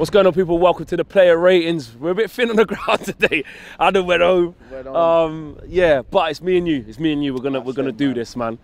What's going on, people? Welcome to the player ratings. We're a bit thin on the ground today. Adam went home. Yeah, but it's me and you. It's me and you. We're gonna do this, man.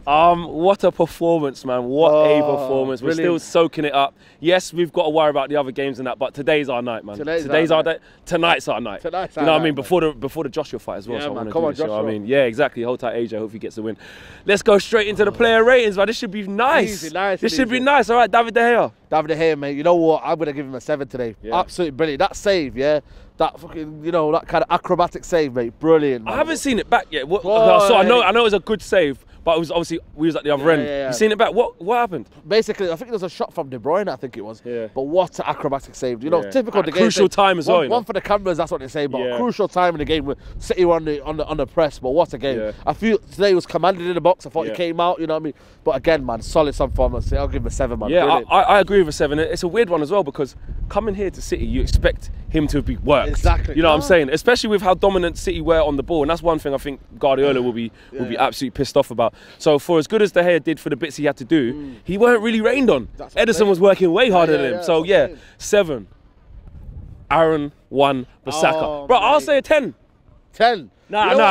What a performance, man. What a performance. Brilliant. We're still soaking it up. Yes, we've got to worry about the other games and that, but today's our night, man. Today's our day. Tonight's our night. You know what I mean? Before the Joshua fight as well. Yeah, so man. I Come on, do this, Joshua. I mean, yeah, exactly. Hold tight, AJ. Hope he gets the win. Let's go straight into the player ratings, man. This should be nice. This should be nice. All right, David De Gea. David De Gea, mate. You know what? I'm gonna give him a 7 today. Yeah. Absolutely brilliant. That save, yeah. That fucking, you know, that kind of acrobatic save, mate. Brilliant. Man. I haven't seen it back yet. So I know it was a good save, but it was obviously we was at the other end. Yeah. You seen it back? What happened? Basically, I think there was a shot from De Bruyne. I think it was. Yeah. But what an acrobatic save! You know, typical of the game. Crucial time as well. One for the cameras. That's what they say. But crucial time in the game with City were on the press. But what a game! Yeah. I feel today was commanded in the box. I thought he came out. You know what I mean? But again, man, solid performance. I'll give him a 7, man. Yeah, I agree with a 7. It's a weird one as well because coming here to City, you expect him to be worked. Exactly. You know what I'm saying? Especially with how dominant City were on the ball, and that's one thing I think Guardiola will be absolutely pissed off about. So for as good as De Gea did for the bits he had to do, he weren't really rained on. Ederson was working way harder than him. So yeah, 7. Aaron 1 Bissaka. Bro, I'll say a 10. 10. No, I'm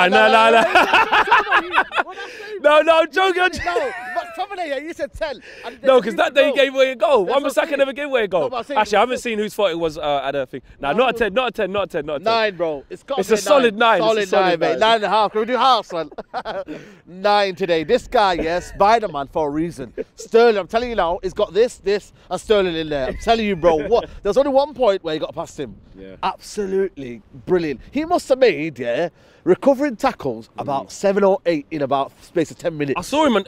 joking. No, but some of them, you said 10. No, because that day he gave away a goal. Wan Bissaka never gave away a goal. Actually, I haven't seen whose fault it was at a thing. Nah, not a 10, not a 10. 9, bro. It's a solid 9. Solid 9, mate. 9.5. Can we do halves, man? 9 today. This guy, Spider-Man for a reason. Sterling, I'm telling you now, he's got this, and Sterling in there. I'm telling you, bro. What? There's only one point where he got past him. Yeah. Absolutely brilliant. He must have made, recovering tackles about 7 or 8 in about space of 10 minutes. I saw him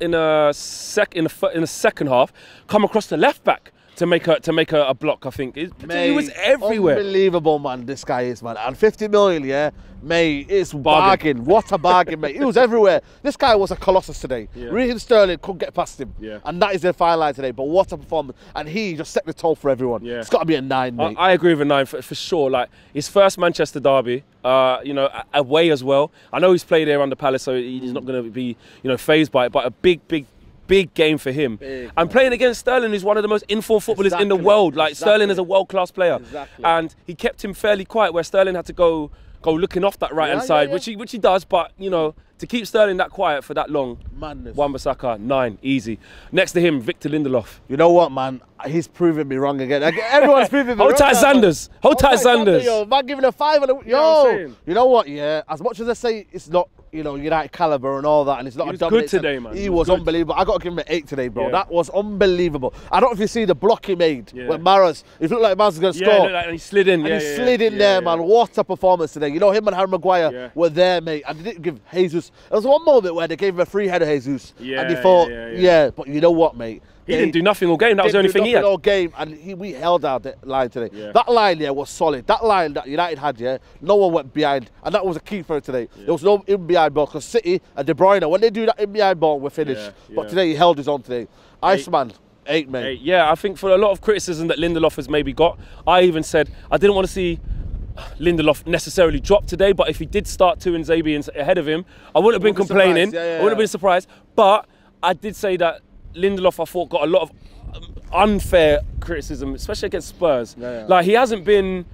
in the second half come across the left back to make a block. I think he was everywhere. Unbelievable, man. This guy is, man. And 50 million, mate, it's bargain. What a bargain, mate. He was everywhere. This guy was a colossus today. Raheem Sterling couldn't get past him. And that is their fine line today. But what a performance. And he just set the tone for everyone. It's got to be a 9, mate. I agree with a 9 for sure. Like his first Manchester derby, you know, away as well. I know he's played there under Palace, so he's not going to be, you know, phased by it. But a big game for him. And playing against Sterling, who's one of the most informed footballers in the world. Like Sterling is a world-class player. And he kept him fairly quiet, where Sterling had to go looking off that right-hand side, which he does. But, you know, to keep Sterling that quiet for that long, Wan Bissaka, 9, easy. Next to him, Victor Lindelof. You know what, man? He's proving me wrong again. Everyone's proving me wrong. Hold tight, Sanders. Hold tight, Sanders. Yo, man, giving a 5 on the... Yo, you know what? Yeah, as much as I say it's not, you know, United caliber and all that, and it's not a dominant. Good today, man. He was unbelievable. I got to give him an 8 today, bro. That was unbelievable. I don't know if you see the block he made when Mahrez. It looked like Mahrez was going to score. And he slid in. And he slid in there, man. What a performance today. You know, him and Harry Maguire were there, mate. And they didn't give Jesus. There was one moment where they gave him a free header, Jesus. And he thought, but you know what, mate? He didn't do nothing all game. That was the only thing he had. All game, and we held out that line today. That line, was solid. That line that United had, no one went behind, and that was a key for it today. There was no in behind ball because City and De Bruyne, when they do that in behind ball, we're finished. But today he held his own today. Iceman, 8, mate. 8. Yeah, I think for a lot of criticism that Lindelof has maybe got, I even said I didn't want to see Lindelof necessarily drop today, but if he did start 2 and Zabi ahead of him, I wouldn't have been complaining. I wouldn't have been surprised. But I did say that Lindelof, I thought, got a lot of unfair criticism, especially against Spurs. Like, he hasn't been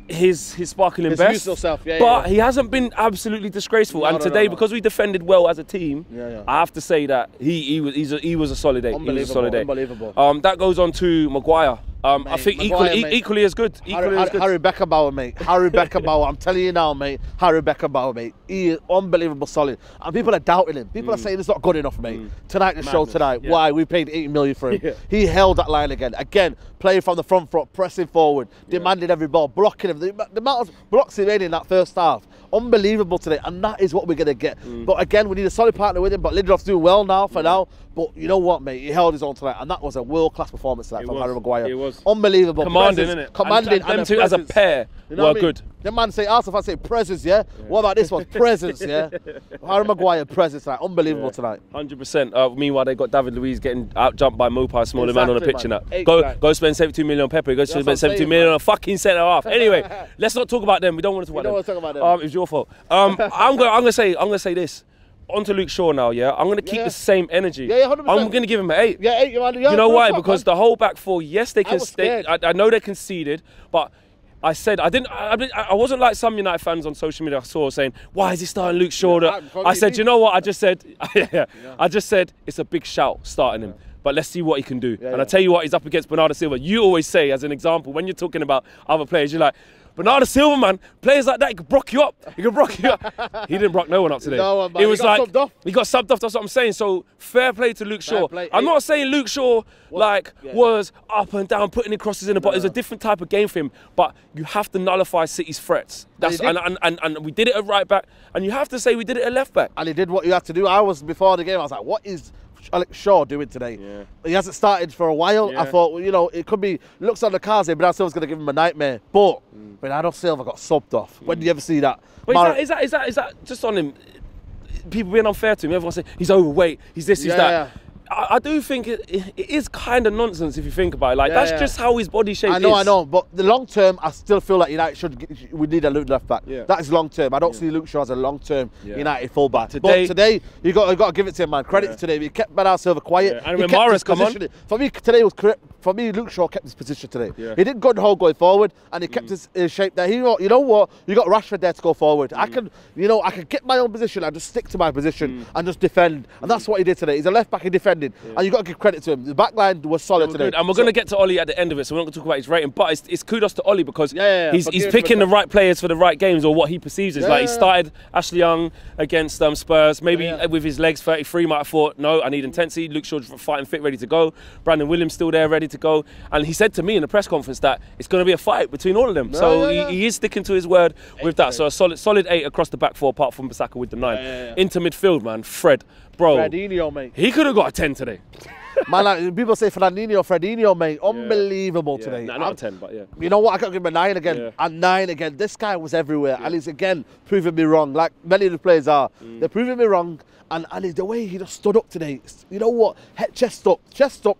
his sparkling best, but he hasn't been absolutely disgraceful. And today, because we defended well as a team, I have to say that he was a solid 8. He was a solid 8. Unbelievable. That goes on to Maguire. I think equally as good. Harry Beckenbauer, mate. Harry Beckenbauer. I'm telling you now, mate. Harry Beckenbauer, mate. He is unbelievable solid. And people are doubting him. People are saying it's not good enough, mate. Tonight, the show tonight. Why? We paid 80 million for him. He held that line again. Again, playing from the front, pressing forward, demanding every ball, blocking him. The amount of blocks he made in that first half, unbelievable today. And that is what we're going to get. But again, we need a solid partner with him. But Lindelof's doing well now for now. But you know what, mate? He held his own tonight. And that was a world-class performance tonight from Harry Maguire. It was. Unbelievable. Commanding, isn't it? Commanding. And them two as a pair were good. The man say, Arsenal fans say presence, What about this one? Presence, Harry Maguire, presence tonight. Unbelievable tonight. 100%. Meanwhile, they got David Luiz getting out-jumped by Mopai, smaller man on the pitch and that. Go spend 72 million on Pepe. Go spend 72 million on a fucking centre-half. Anyway, let's not talk about them. We don't want to talk about them. It was your fault. I'm gonna say this. onto Luke Shaw now, yeah? I'm going to keep the same energy. Yeah, 100%. I'm going to give him an 8. Yeah, 8, man. You know why? Because the whole back four, yes, they can stay. I know they conceded, but I said I wasn't like some United fans on social media I saw saying, why is he starting Luke Shaw? I said, you know what? I just said, I just said it's a big shout starting him. But let's see what he can do. And I tell you what, he's up against Bernardo Silva. You always say, as an example, when you're talking about other players, you're like, Bernardo Silva, man, players like that, he can brock you up. He can brock you up. He didn't brock no one up today. No, it was like, he got subbed off, that's what I'm saying. So, fair play to Luke Shaw. I'm not saying Luke Shaw, was up and down, putting in crosses in the box. It's a different type of game for him. But you have to nullify City's threats. And we did it at right back. And you have to say we did it at left back. And he did what you had to do. Before the game, I was like, what is Alex Shaw doing today? He hasn't started for a while. I thought, well, you know, it could be, looks on the cards here, Bernardo Silva's going to give him a nightmare. But Bernardo Silva got subbed off. When do you ever see that? But is that just on him? People being unfair to him. Everyone saying he's overweight, he's this, he's that. I do think it is kind of nonsense if you think about it. Like, that's just how his body shape is. I know. But the long term, I still feel like United we need a left back. That is long term. I don't see Luke Shaw as a long term United fullback. But today, you got to give it to him, man. Credit today. He kept Bernardo Silva quiet. And when Mahrez come on. For me, today was correct. For me, Luke Shaw kept his position today. He didn't go the whole going forward, and he kept his shape there. You know what? You got Rushford there to go forward. I can get my own position and just stick to my position and just defend. And that's what he did today. He's a left back, he defended, and you got to give credit to him. The back line was solid today. And we're going to get to Ollie at the end of it, so we're not going to talk about his rating. But it's kudos to Ollie because he's picking the right players for the right games, or what he perceives as. Like, he started Ashley Young against Spurs. Maybe with his legs 33, might have thought, no, I need intensity. Luke Shaw fighting fit, ready to go. Brandon Williams still there, ready to go. And he said to me in the press conference that it's going to be a fight between all of them. So he is sticking to his word with that. So a solid 8 across the back four, apart from Bissaka with the 9. Into midfield, man, Fred, bro. Fredinho, mate. He could have got a 10 today. Man, like, people say Fredinho, mate, unbelievable today. Nah, not a 10, but You know what? I got to give him a 9 again. And 9 again. This guy was everywhere, and he's again proving me wrong. Like many of the players are, they're proving me wrong. And the way he just stood up today, you know what? Chest up,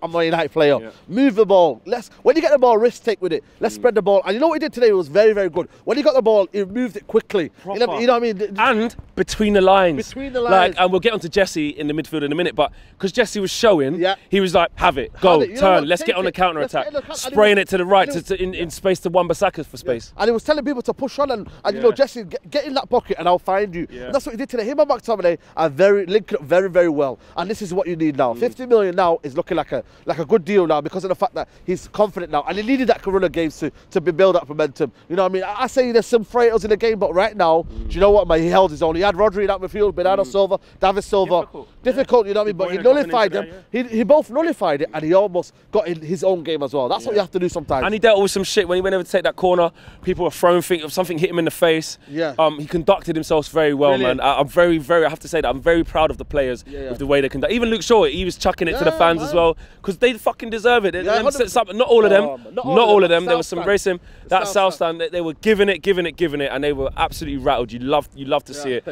I'm a United player. Move the ball. When you get the ball, risk take with it. Let's spread the ball. And you know what he did today was very, very good. When he got the ball, he moved it quickly. You know what I mean? And between the lines. Between the lines. Like, and we'll get onto Jesse in the midfield in a minute, but because Jesse was showing, he was like, have it, go, turn, let's get on the counter attack. Spraying it to the right, in space to Wan-Bissaka for space. And he was telling people to push on and you know, Jesse, get in that pocket and I'll find you. And that's what he did today. Him and McTominay are linking up very, very well. And this is what you need now. 50 million now is looking like a good deal now because of the fact that he's confident now. And he needed that Corona games to build up momentum. You know what I mean? I say there's some frailties in the game, but right now, do you know what, man? He held his own. He had Rodri in that midfield, Bernardo Silva, David Silva. Difficult, you know what I mean? But he nullified them. He both nullified it and he almost got in his own game as well. That's what you have to do sometimes. And he dealt with some shit when he went over to take that corner. People were throwing things, something hit him in the face. He conducted himself very well, man. I have to say that I'm very proud of the players with the way they conduct. Even Luke Shaw, he was chucking it to the fans as well because they fucking deserve it. Not all of them. Not all of them. There was some racing. That South Stand, they were giving it, and they were absolutely rattled. You love to see it.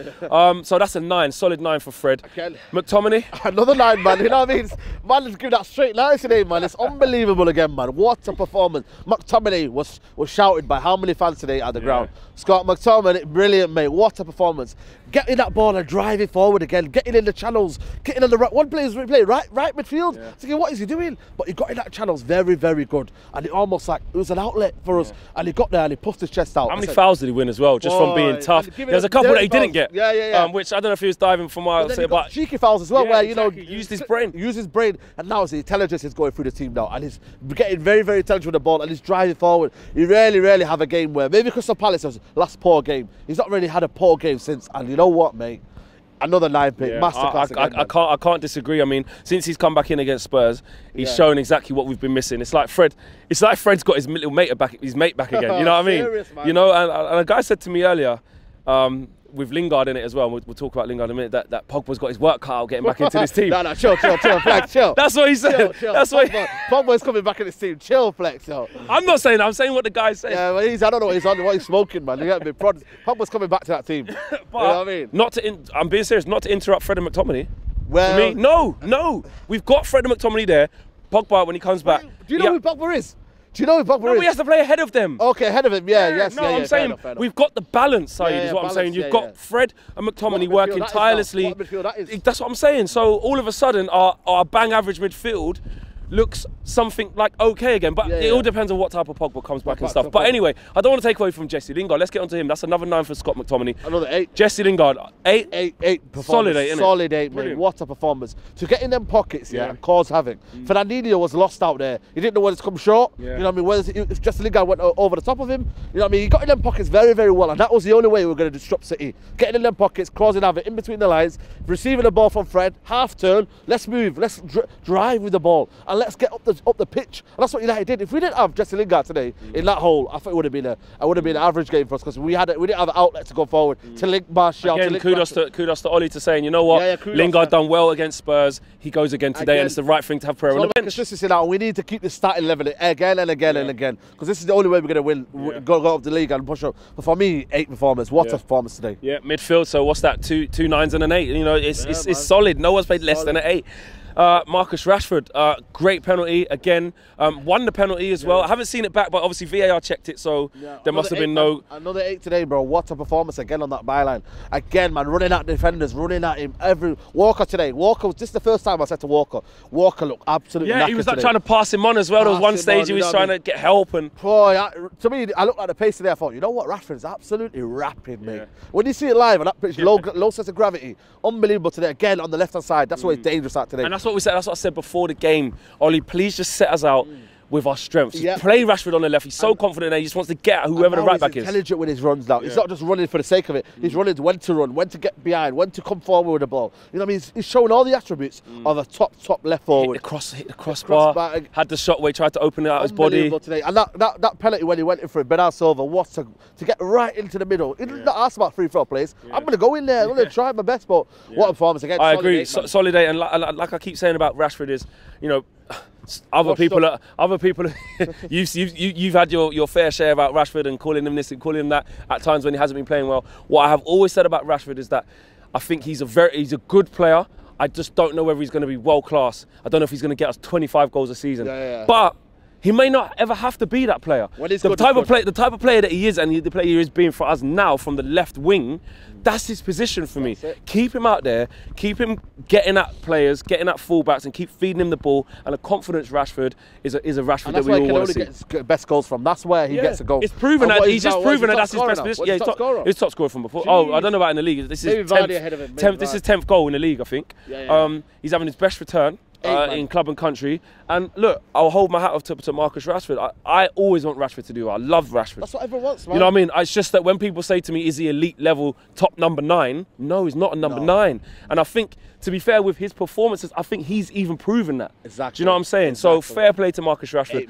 So that's a 9, solid 9 for Fred. McTominay, another 9, man. You know what I mean? Man, let's give that straight 9 today, man. It's unbelievable again, man. What a performance. McTominay was shouted by how many fans today at the ground? Scott McTominay, brilliant, mate. What a performance. Getting that ball and driving forward again, getting in the channels, getting on the right. One player's right midfield. Thinking, what is he doing? But he got in that channels, very, very good. And it almost like it was an outlet for us. And he got there and he pushed his chest out. How many fouls did he win as well, just from being tough? There's a couple that he didn't get. Which I don't know if he was diving for my say, but cheeky fouls as well, where you know, used his brain. And now his intelligence is going through the team now, and he's getting very, very intelligent with the ball, and he's driving forward. He rarely have a game where maybe Crystal Palace was last poor game. He's not really had a poor game since, and you know what, mate? Another 9 pick, masterclass again. I can't disagree. I mean, since he's come back in against Spurs, he's shown exactly what we've been missing. It's like Fred's got his little mate back again. You know what I mean? Serious, man. You know, and a guy said to me earlier, with Lingard in it as well, and we'll talk about Lingard in a minute, that Pogba's got his work cut out getting back into this team. No, chill, Flex, chill. That's what he said. Chill. That's what Pogba's coming back in this team. Chill, Flex, yo. I'm not saying that. I'm saying what the guy said. Yeah, well, I don't know what he's on, what he's smoking, man. You get me? Pogba's coming back to that team. But you know what I mean? I'm being serious, not to interrupt Fred and McTominay. Well, for me, no. We've got Fred and McTominay there. Pogba, when he comes back. Do you know who Pogba is? Do you know who Pogba No, is? he has to play ahead of them. Okay, ahead of him, yes. No, I'm saying we've got the balance, Saeed, is what I'm saying. You've got Fred and McTominay working tirelessly. What midfield that is. That's what I'm saying. So all of a sudden, our bang average midfield looks something like okay again, but it all depends on what type of Pogba comes back and stuff. But anyway, I don't want to take away from Jesse Lingard. Let's get onto him. That's another 9 for Scott McTominay. Another 8. Jesse Lingard, 8. 8 performance. Solid 8, innit? Solid 8, mate. What a performance. To get in them pockets, and cause havoc. Fernandinho was lost out there. He didn't know whether to come short. You know what I mean? Whether if Jesse Lingard went over the top of him. You know what I mean? He got in them pockets very, very well, and that was the only way we were going to disrupt City. Getting in them pockets, causing havoc in between the lines, receiving the ball from Fred, half turn. Let's move. Let's drive with the ball, and let's get up the pitch. And that's what United did. If we didn't have Jesse Lingard today in that hole, I thought it would have been an average game for us, because we didn't have an outlet to go forward to link Martial. Again, kudos to Ollie to saying, you know what, Lingard done well against Spurs. He goes again today, and it's the right thing to have Pereira on the bench. Consistency now. We need to keep this starting level again and again and again, because this is the only way we're going to win. Go up the league and push up. But for me, 8 performance. What a performance today. Yeah, midfield. So what's that? Two 9s and an 8. You know, it's solid. No one's played less than an 8. Marcus Rashford, great penalty again, won the penalty as well. I haven't seen it back, but obviously VAR checked it, so there must have been no... Another 8 today, bro. What a performance again on that byline. Again, man, running at defenders, running at him. Walker today. Walker, this is the first time I said to Walker looked absolutely knackered he was like today. trying to pass him on as well. There was one stage he was trying to get help. And boy, to me, I looked at the pace today, I thought, you know what, Rashford's absolutely rapid, mate. When you see it live on that pitch, low sense of gravity, unbelievable today. Again, on the left-hand side, that's why it's dangerous at today. And that's what we said, that's what I said before the game. Ollie, please just set us out with our strengths. Just play Rashford on the left. He's so confident there. He just wants to get at whoever the right back is. He's intelligent with his runs now. He's not just running for the sake of it. He's running when to run, when to get behind, when to come forward with the ball. You know what I mean? He's showing all the attributes of a top left forward. Hit the crossbar. Had the shot where he tried to open it out his body. Today. And that penalty when he went in for it, Bernard Silva, to get right into the middle. He didn't ask about free-throw plays. I'm going to go in there. I'm going to try my best. But what a performance again. I agree. Solid 8. And like I keep saying about Rashford is, you know, other people, you've had your fair share about Rashford and calling him this and calling him that at times when he hasn't been playing well. What I have always said about Rashford is that I think he's a good player. I just don't know whether he's going to be world class. I don't know if he's going to get us 25 goals a season. But he may not ever have to be that player. The type of player that he is, and the player he is being for us now from the left wing, that's his position for me. Keep him out there, keep him getting at players, getting at fullbacks, and keep feeding him the ball. And a confidence Rashford is a Rashford that we all want to see. That's where he can only get best goals from. That's where he gets a goal. It's proven that he's just proven that that's his best position. Yeah, he's top scorer from before. Oh, I don't know about in the league. This is 10th goal in the league, I think. He's having his best return in club and country. And look, I'll hold my hat off to Marcus Rashford. I always want Rashford to do it. I love Rashford. That's what everyone wants, man. You know what I mean? It's just that when people say to me, is he elite level top number 9? No, he's not a number 9. And I think, to be fair with his performances, I think he's even proven that. Exactly. Do you know what I'm saying? So fair play to Marcus Rashford.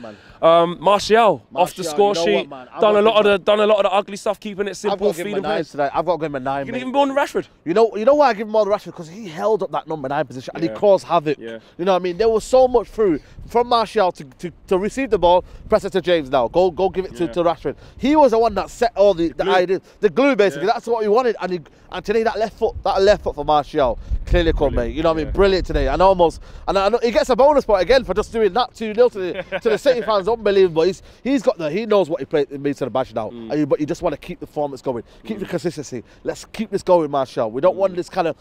Martial off the score sheet, done a lot of the ugly stuff, keeping it simple, feeding players. I've got to give him a 9. You can give him more than Rashford. You know why I give him more than Rashford? Because he held up that number 9 position and he caused havoc. You know what I mean? There was so much through from Martial to receive the ball, press it to James now. Go give it to Rashford. He was the one that set all the ideas, the glue basically. That's what we wanted. And today that left foot for Martial clearly come, mate. You know what I mean? Brilliant today. And I know he gets a bonus point again for just doing that 2-0 to the City fans. Unbelievable. He knows what he means to the badge now. But you just want to keep the performance going, keep the consistency. Let's keep this going, Martial. We don't want this kind of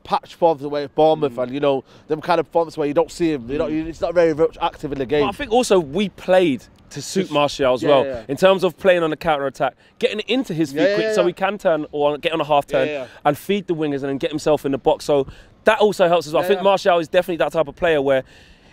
patch forms away at Bournemouth and them kind of performance where you don't see him. He's not very much active in the game. But I think also we played to suit Martial as well, in terms of playing on the counter-attack, getting it into his feet quick so he can turn or get on a half-turn and feed the wingers and then get himself in the box. So that also helps as well. I think Martial is definitely that type of player where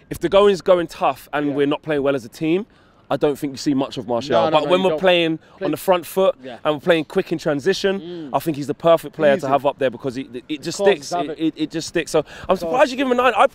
if the going is going tough and we're not playing well as a team, I don't think you see much of Martial. But when we're playing on the front foot and we're playing quick in transition, I think he's the perfect player to have up there because it just sticks. It just sticks. So I'm surprised you give him a 9.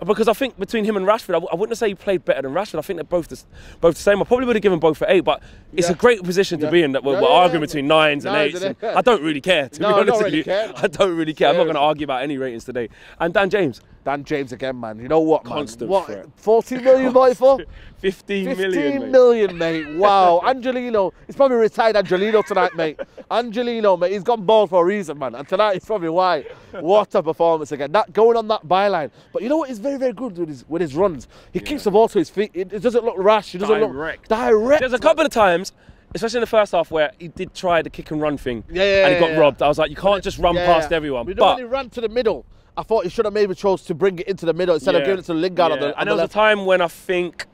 Because I think between him and Rashford, I wouldn't say he played better than Rashford. I think they're both the same. I probably would have given both for 8, but it's a great position to be in that we're arguing between 9s and 8s. And I don't really care, to be honest with you. I don't really care. I'm not going to argue about any ratings today. And Dan James, Dan James again, man. You know what, man? Constant What? threat. 14 million bought it for? 15 million, 15 mate. million, mate. Wow. Angelino. He's probably retired Angelino tonight, mate. Angelino, mate. He's gone bald for a reason, man. And tonight he's probably why. What a performance again. That going on that byline. But you know what? He's very, very good with his runs. He keeps the ball to his feet. It doesn't look rash. It doesn't look direct. There's a couple of times, especially in the first half, where he did try the kick and run thing. And he got robbed. I was like, you can't just run past everyone. But But when he ran to the middle, I thought he should have maybe chose to bring it into the middle instead of giving it to Lingard on the And there was a time when I think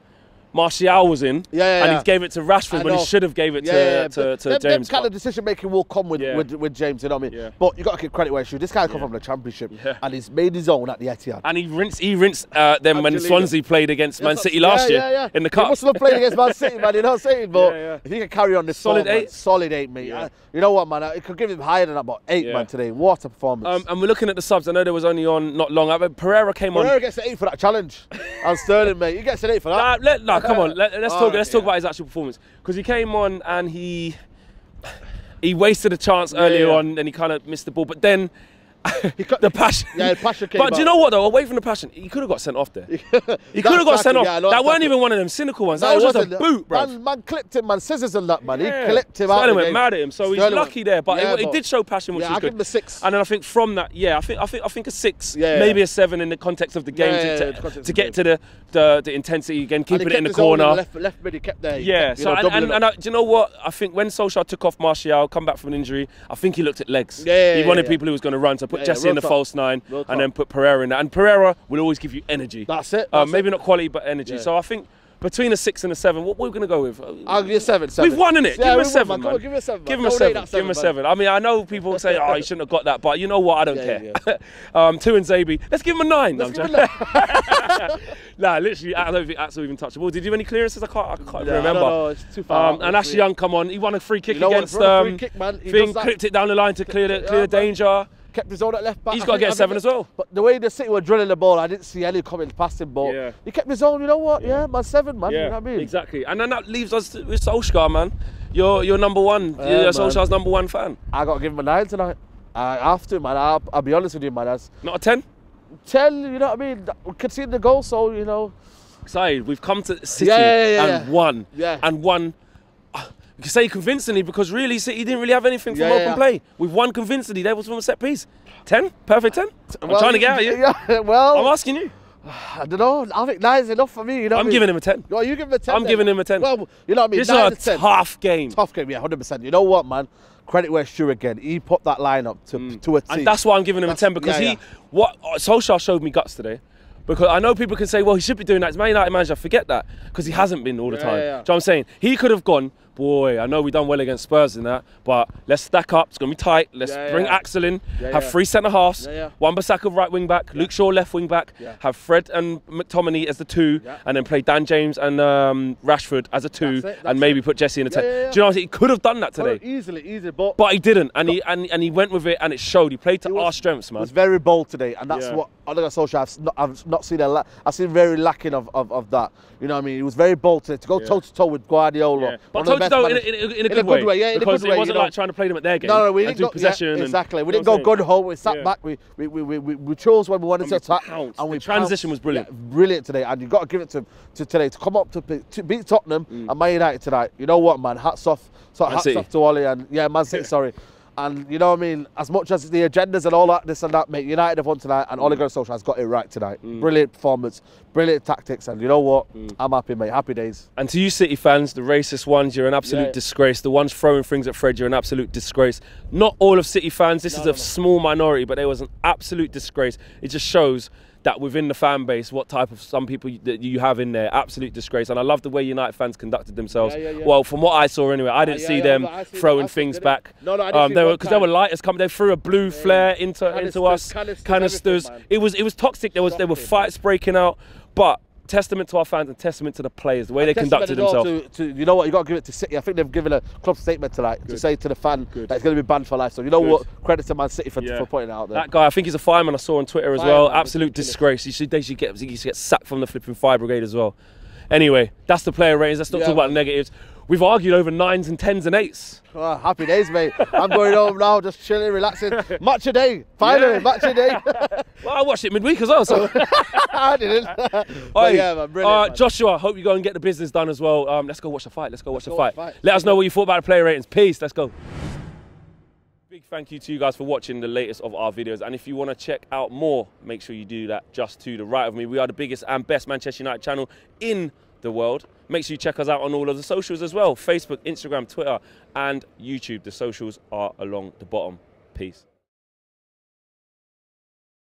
Martial was in, and he gave it to Rashford when he should have gave it to James. Them kind of decision making will come with James, you know what I mean? Yeah. But you got to give credit where it's due. This guy come from the Championship, and he's made his own at the Etihad. And he rinsed them when Swansea played against Man City last year in the cup. He must have played against Man City, man. You know what I'm saying? But if he can carry on this solid form, 8, man, solid 8, mate. Yeah. You know what, man? I could give him higher than that, but 8, man, today. What a performance! And we're looking at the subs. I know there was only on not long. Pereira came on. Pereira gets an 8 for that challenge. I'm Sterling, mate. He gets an 8 for that. No, come on. Let's talk about his actual performance, because he came on and he wasted a chance earlier on, and he kind of missed the ball. But then the passion. Yeah, the passion came But do you know what though? Away from the passion, he could have got sent off there. He could have got sent off. That weren't even one of them cynical ones. That was just a boot, bro. Man clipped him, man. Scissors and that, man. He clipped him out. Sterling went mad at him, so he's lucky there. But it did show passion, which was I good. give him a 6. And then I think from that, I think a 6, maybe a 7 in the context of the game to get to the intensity again, keeping it in the corner. Left mid, he kept there. Yeah. So do you know what? I think when Solskjaer took off Martial, come back from an injury, I think he looked at legs. He wanted people who was going to run, so put Jesse in the false 9 and then put Pereira in there. And Pereira will always give you energy. That's it. Maybe not quality, but energy. So I think between a 6 and a 7, what we're going to go with? I'll give you a 7. We've won, innit? Give him a 7, man. Give him a 7. Give him a 7. Give him a 7. I mean, I know people say, oh, you shouldn't have got that, but you know what? I don't care. 2 and Zabi. Let's give him a 9. Nah, literally, I don't think Axel even touched the ball. Did you have any clearances? I can't remember. No, it's too far. And Ashley Young, come on. He won a free kick against thing, clipped it down the line to clear the danger. Kept his own at left back. He's got to get a 7 as well. But the way the City were drilling the ball, I didn't see any coming past him. But he kept his own. You know what? Yeah, man, 7, man. You know what I mean? Exactly. And then that leaves us with Solskjaer, man. You're number 1. You're Solskjaer's number 1 fan. I got to give him a 9 tonight. I have to, man. I'll be honest with you, man. Not a 10? 10, you know what I mean? We conceded the goal, so, you know. Saeed, we've come to City and won. And won. You can say convincingly, because really City didn't really have anything from open play. We've won convincingly. That was from a set piece. 10? Perfect 10? I'm trying to get at you. Yeah, well, I'm asking you. I don't know. I think 9 is enough for me. You know I'm giving him a 10. Oh, you give him a 10? I'm giving him a 10. Well, you know what I mean? This is a tough game. Tough game, yeah, 100%. You know what, man? Credit where it's due again. He put that line up to a T. And that's why I'm giving him a 10, because Solskjaer showed me guts today. Because I know people can say, well, he should be doing that. He's Man United manager. Forget that. Because he hasn't been all the time. Do you know what I'm saying? He could have gone, boy, I know we've done well against Spurs in that, but let's stack up. It's going to be tight. Let's bring Axel in. Have 3 centre-halves. Wan-Bissaka right wing-back. Luke Shaw left wing-back. Have Fred and McTominay as the 2. And then play Dan James and Rashford as a 2. And maybe put Jesse in the 10. Do you know what I'm saying? He could have done that today. Easily. But he didn't. And he went with it, and it showed. He played to our strengths, man. He was very bold today. And that's what I look at Solskjaer. I've not seen I've seen very lacking of that. You know what I mean? He was very bold today to go toe-to-toe with Guardiola. But toe-to-toe in a good way. Because it wasn't like trying to play them at their game. No, we didn't do possession. Exactly. We didn't go gun-ho. We sat back. We chose when we wanted to attack. And the transition was brilliant. Brilliant today. And you've got to give it to today to come up to beat Tottenham and Man United tonight. You know what, man? Hats off to Ollie and Man City. Sorry. And you know what I mean? As much as the agendas and all that, this and that, mate, United have won tonight, and Ole Gunnar Solskjaer has got it right tonight. Brilliant performance, brilliant tactics, and you know what? I'm happy, mate. Happy days. And to you City fans, the racist ones, you're an absolute disgrace. The ones throwing things at Fred, you're an absolute disgrace. Not all of City fans. This is a small minority, but there was an absolute disgrace. It just shows that within the fan base, what type of some people that you have in there, absolute disgrace. And I love the way United fans conducted themselves. Well, from what I saw anyway, I didn't see them throwing things back. No, because there were lighters coming. They threw a blue flare into us, canisters. It was toxic. There were fights breaking out, but testament to our fans and testament to the players, the way they conducted themselves. You know what, you got to give it to City. I think they've given a club statement tonight to say to the fan that it's going to be banned for life. So you know what, credit to Man City for putting it out there. That guy, I think he's a fireman. I saw on Twitter as well. Absolute disgrace. He should get sacked from the flipping fire brigade as well. Anyway, that's the player ratings. Let's not talk about the negatives. we've argued over 9s and 10s and 8s. Oh, happy days, mate. I'm going home now, just chilling, relaxing. Match a day, finally, match a day. Well, I watched it midweek as well, so. I didn't. But yeah, man, brilliant. Man. Joshua, hope you go and get the business done as well. Let's go watch the fight. Let's go watch the fight. Let us know what you thought about the player ratings. Peace. Let's go. Big thank you to you guys for watching the latest of our videos. And if you want to check out more, make sure you do that just to the right of me. We are the biggest and best Manchester United channel in the world. Make sure you check us out on all of the socials as well. Facebook, Instagram, Twitter, and YouTube. The socials are along the bottom. Peace.